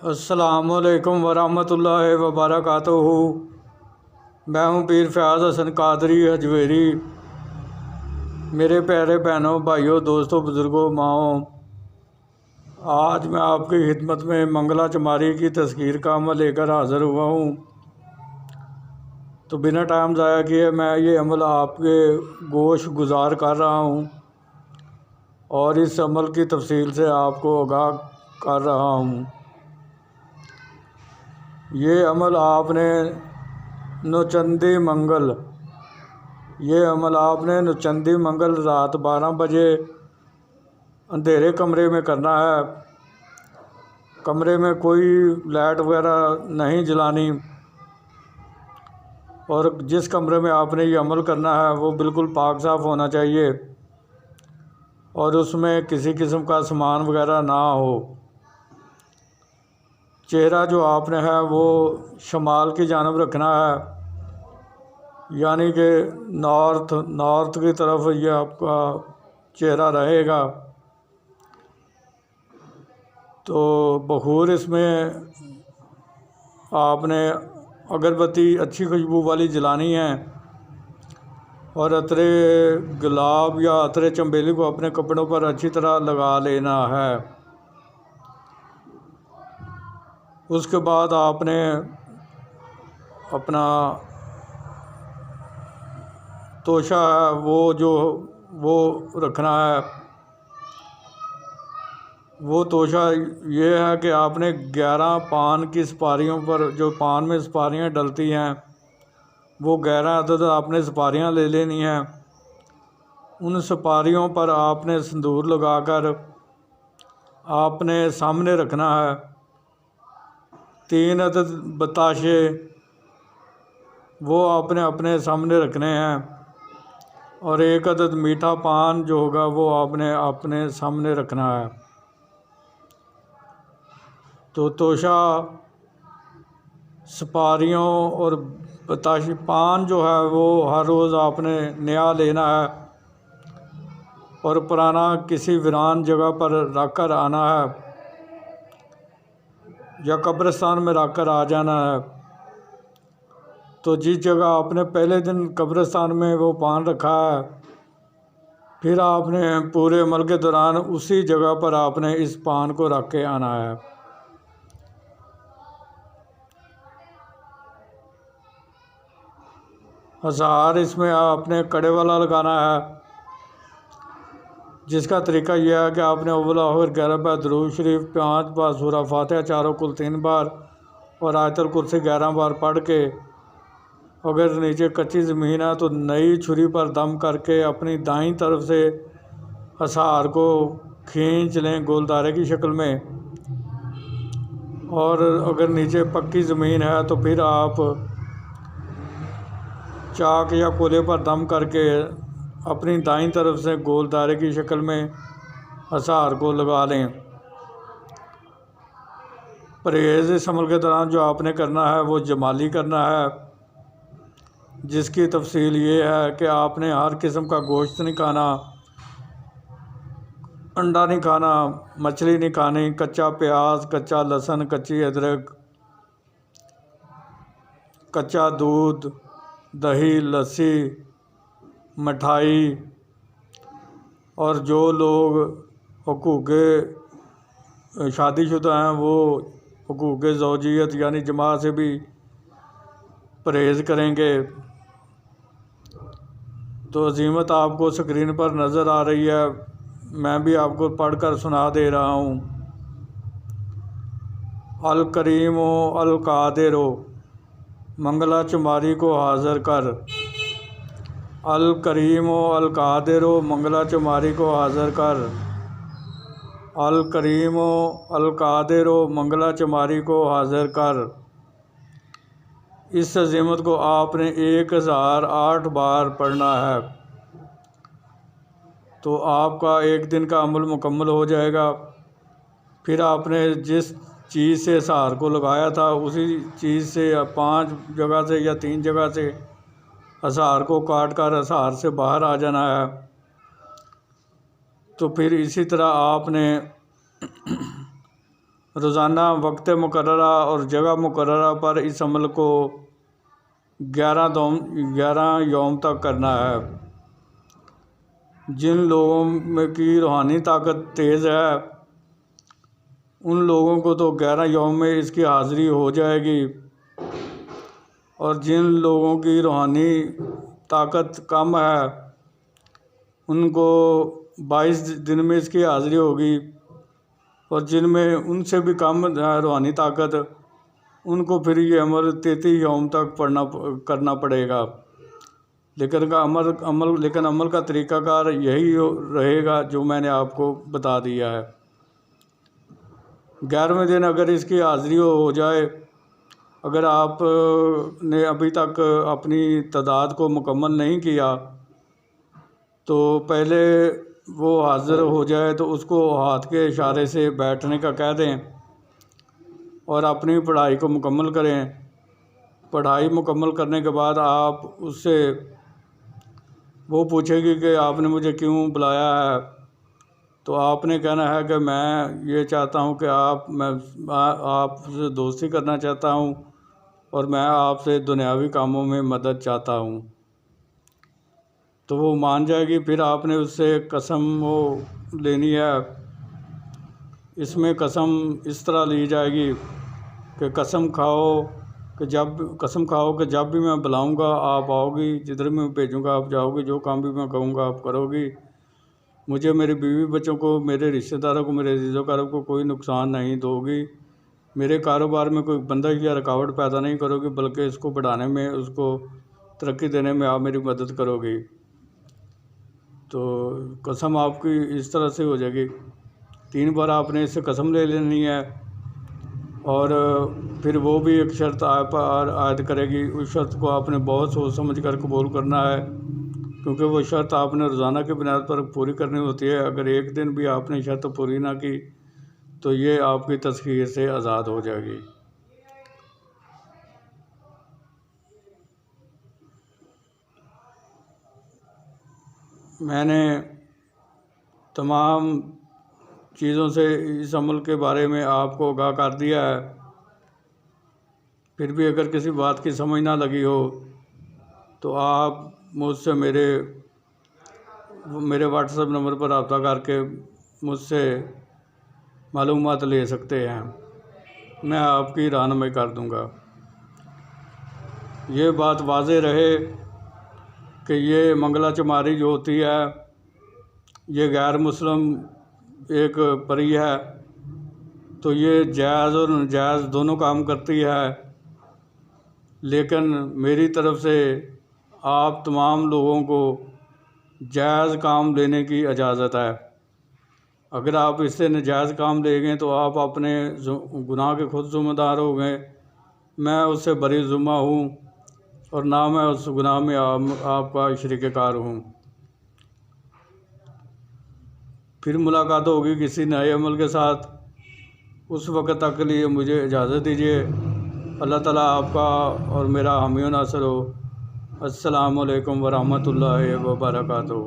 السلام علیکم ورحمۃ اللہ وبرکاتہ۔ میں ہوں پیر فیاض حسن قادری حجویری۔ میرے پیارے بہنوں، بھائیوں، دوستوں، بزرگوں، ماؤں، آج میں آپ کی خدمت میں منگلا چماری کی تذکیر کا عمل لے کر حاضر ہوا ہوں۔ تو بنا ٹائم ضائع کیے میں یہ عمل آپ کے گوش گزار کر رہا ہوں اور اس عمل کی تفصیل سے آپ کو آگاہ کر رہا ہوں۔ یہ عمل آپ نے نوچندی منگل رات 12 بجے اندھیرے کمرے میں کرنا ہے۔ کمرے میں کوئی لائٹ وغیرہ نہیں جلانی، اور جس کمرے میں آپ نے یہ عمل کرنا ہے وہ بالکل پاک صاف ہونا چاہیے اور اس میں کسی قسم کا سامان وغیرہ نہ ہو۔ چہرہ جو آپ نے ہے وہ شمال کی جانب رکھنا ہے، یعنی کہ نارتھ کی طرف یہ آپ کا چہرہ رہے گا۔ تو بخور اس میں آپ نے اگربتی اچھی خوشبو والی جلانی ہے، اور عطر گلاب یا عطر چنبیلی کو اپنے کپڑوں پر اچھی طرح لگا لینا ہے۔ اس کے بعد آپ نے اپنا توشہ ہے وہ رکھنا ہے۔ وہ توشہ یہ ہے کہ آپ نے 11 پان کی سپاریوں پر، جو پان میں سپاریاں ڈلتی ہیں، وہ 11 عدد آپ نے سپاریاں لے لینی ہیں۔ ان سپاریوں پر آپ نے سندور لگا کر آپ نے سامنے رکھنا ہے۔ 3 عدد بتاشے وہ آپ نے اپنے سامنے رکھنے ہیں، اور 1 عدد میٹھا پان جو ہوگا وہ آپ نے اپنے سامنے رکھنا ہے۔ تو توشہ، سپاریوں اور بتاشی پان جو ہے وہ ہر روز آپ نے نیا لینا ہے، اور پرانا کسی ویران جگہ پر رکھ کر آنا ہے، یا قبرستان میں رکھ کر آ جانا ہے۔ تو جس جگہ آپ نے پہلے دن قبرستان میں وہ پان رکھا ہے، پھر آپ نے پورے عمل کے دوران اسی جگہ پر آپ نے اس پان کو رکھ کے آنا ہے۔ ہزار اس میں آپ نے کڑے والا لگانا ہے، جس کا طریقہ یہ ہے کہ آپ نے اول آخر 11 بار درود شریف، 5 بار سورہ فاتحہ چاروں کل 3 بار اور آیت الکرسی 11 بار پڑھ کے، اگر نیچے کچی زمین ہے تو نئی چھری پر دم کر کے اپنی دائیں طرف سے ہسار کو کھینچ لیں گول دائرے کی شکل میں، اور اگر نیچے پکی زمین ہے تو پھر آپ چاک یا کولے پر دم کر کے اپنی دائیں طرف سے گول دائرے کی شکل میں ہسار کو لگا لیں۔ پرہیز اس عمل کے دوران جو آپ نے کرنا ہے وہ جمالی کرنا ہے، جس کی تفصیل یہ ہے کہ آپ نے ہر قسم کا گوشت نہیں کھانا، انڈا نہیں کھانا، مچھلی نہیں کھانی، کچا پیاز، کچا لہسن، کچی ادرک، کچا دودھ، دہی، لسی، مٹھائی، اور جو لوگ حقوق شادی شدہ ہیں وہ حقوق زوجیت یعنی جماع سے بھی پرہیز کریں گے۔ تو عزیمت آپ کو اسکرین پر نظر آ رہی ہے، میں بھی آپ کو پڑھ کر سنا دے رہا ہوں۔ الکریم و القادر منگلا چماری کو حاضر کر، الکریم و القادر منگلا چماری کو حاضر کر، الکریم و القادر منگلا چماری کو حاضر کر۔ اس عزیمت کو آپ نے 1008 بار پڑھنا ہے، تو آپ کا ایک دن کا عمل مکمل ہو جائے گا۔ پھر آپ نے جس چیز سے ہسار کو لگایا تھا اسی چیز سے 5 جگہ سے یا 3 جگہ سے ہسار کو کاٹ کر ہسار سے باہر آ جانا ہے۔ تو پھر اسی طرح آپ نے روزانہ وقت مقررہ اور جگہ مقررہ پر اس عمل کو 11 یوم تک کرنا ہے۔ جن لوگوں میں کی روحانی طاقت تیز ہے ان لوگوں کو تو 11 یوم میں اس کی حاضری ہو جائے گی، اور جن لوگوں کی روحانی طاقت کم ہے ان کو 22 دن میں اس کی حاضری ہوگی، اور جن میں ان سے بھی کم ہے روحانی طاقت ان کو پھر یہ عمل 33 یوم تک کرنا پڑے گا۔ لیکن عمل کا طریقہ کار یہی رہے گا جو میں نے آپ کو بتا دیا ہے۔ 11ویں دن اگر اس کی حاضری ہو جائے، اگر آپ نے ابھی تک اپنی تعداد کو مکمل نہیں کیا تو پہلے وہ حاضر ہو جائے تو اس کو ہاتھ کے اشارے سے بیٹھنے کا کہہ دیں اور اپنی پڑھائی کو مکمل کریں۔ پڑھائی مکمل کرنے کے بعد آپ اس سے وہ پوچھے گی کہ آپ نے مجھے کیوں بلایا ہے، تو آپ نے کہنا ہے کہ میں یہ چاہتا ہوں کہ آپ سے دوستی کرنا چاہتا ہوں اور میں آپ سے دنیاوی کاموں میں مدد چاہتا ہوں، تو وہ مان جائے گی۔ پھر آپ نے اس سے قسم وہ لینی ہے۔ اس میں قسم اس طرح لی جائے گی کہ قسم کھاؤ کہ جب بھی میں بلاؤں گا آپ آؤ گی، جدھر میں بھیجوں گا آپ جاؤ گی، جو کام بھی میں کہوں گا آپ کرو گی، مجھے میری بیوی بچوں کو، میرے رشتہ داروں کو، میرے عزیز و اقارب کو کوئی نقصان نہیں دو گی، میرے کاروبار میں کوئی بندش یا رکاوٹ پیدا نہیں کرو گی، بلکہ اس کو بڑھانے میں، اس کو ترقی دینے میں آپ میری مدد کرو گی۔ تو قسم آپ کی اس طرح سے ہو جائے گی۔ 3 بار آپ نے اس سے قسم لے لینی ہے، اور پھر وہ بھی ایک شرط آپ پر عائد کرے گی۔ اس شرط کو آپ نے بہت سوچ سمجھ کر قبول کرنا ہے، کیونکہ وہ شرط آپ نے روزانہ کی بنیاد پر پوری کرنی ہوتی ہے۔ اگر ایک دن بھی آپ نے شرط پوری نہ کی تو یہ آپ کی تسخیر سے آزاد ہو جائے گی۔ میں نے تمام چیزوں سے اس عمل کے بارے میں آپ کو آگاہ کر دیا ہے، پھر بھی اگر کسی بات کی سمجھ نہ لگی ہو تو آپ مجھ سے میرے واٹس ایپ نمبر پر رابطہ کر کے مجھ سے معلومات لے سکتے ہیں، میں آپ کی رہنمائی کر دوں گا۔ یہ بات واضح رہے کہ یہ منگلا چماری جو ہوتی ہے یہ غیر مسلم ایک پری ہے، تو یہ جائز اور ناجائز دونوں کام کرتی ہے، لیکن میری طرف سے آپ تمام لوگوں کو جائز کام لینے کی اجازت ہے۔ اگر آپ اس سے ناجائز کام لے گئے تو آپ اپنے گناہ کے خود ذمہ دار ہو گئے، میں اس سے بری ذمہ ہوں اور نہ میں اس گناہ میں آپ کا شریک کار ہوں۔ پھر ملاقات ہوگی کسی نئے عمل کے ساتھ، اس وقت تک کے لیے مجھے اجازت دیجیے۔ اللہ تعالیٰ آپ کا اور میرا حامی و ناصر ہو۔ السلام علیکم ورحمۃ اللہ وبرکاتہ۔